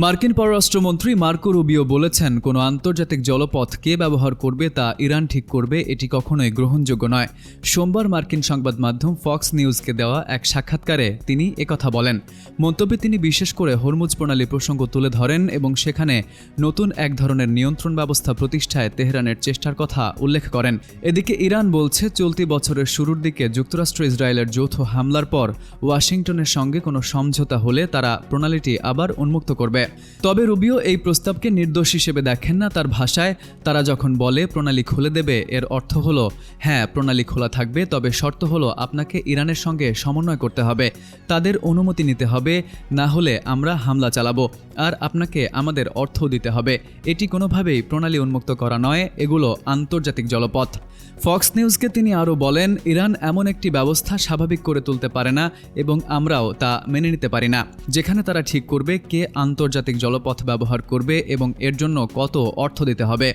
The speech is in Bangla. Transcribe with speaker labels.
Speaker 1: মার্কিন পররাষ্ট্রমন্ত্রী মার্কো রুবিও বলেছেন, কোনো আন্তর্জাতিক জলপথ কে ব্যবহার করবে তা ইরান ঠিক করবে, এটি কখনোই গ্রহণযোগ্য নয়। সোমবার মার্কিন সংবাদ মাধ্যম ফক্স নিউজকে দেওয়া এক সাক্ষাৎকারে তিনি একথা বলেন। মন্তব্যে তিনি বিশেষ করে হরমুজ প্রণালী প্রসঙ্গ তুলে ধরেন এবং সেখানে নতুন এক ধরনের নিয়ন্ত্রণ ব্যবস্থা প্রতিষ্ঠায় তেহরানের চেষ্টার কথা উল্লেখ করেন। এদিকে ইরান বলছে, চলতি বছরের শুরুর দিকে যুক্তরাষ্ট্র ইসরায়েলের যৌথ হামলার পর ওয়াশিংটনের সঙ্গে কোনো সমঝোতা হলে তারা প্রণালীটি আবার উন্মুক্ত করবে। তবে রুবিও এই প্রস্তাবকে নির্দোষ হিসেবে দেখেন না। তার ভাষায়, তারা যখন বলে প্রণালী খুলে দেবে, এর অর্থ হলো হ্যাঁ, প্রণালী খোলা থাকবে, তবে শর্ত হলো আপনাকে ইরানের সঙ্গে সমন্বয় করতে হবে, তাদের অনুমতি নিতে হবে, না হলে আমরা হামলা চালাবো, আর আপনাকে আমাদের অর্থ দিতে হবে। এটি কোনোভাবেই প্রণালী উন্মুক্ত করা নয়, এগুলো আন্তর্জাতিক জলপথ। ফক্স নিউজকে তিনি আরও বলেন, ইরান এমন একটি ব্যবস্থা স্বাভাবিক করে তুলতে পারে না এবং আমরাও তা মেনে নিতে পারি না, যেখানে তারা ঠিক করবে কে আন্তর্জাতিক জলপথ ব্যবহার করবে এবং এর জন্য কত অর্থ দিতে হবে।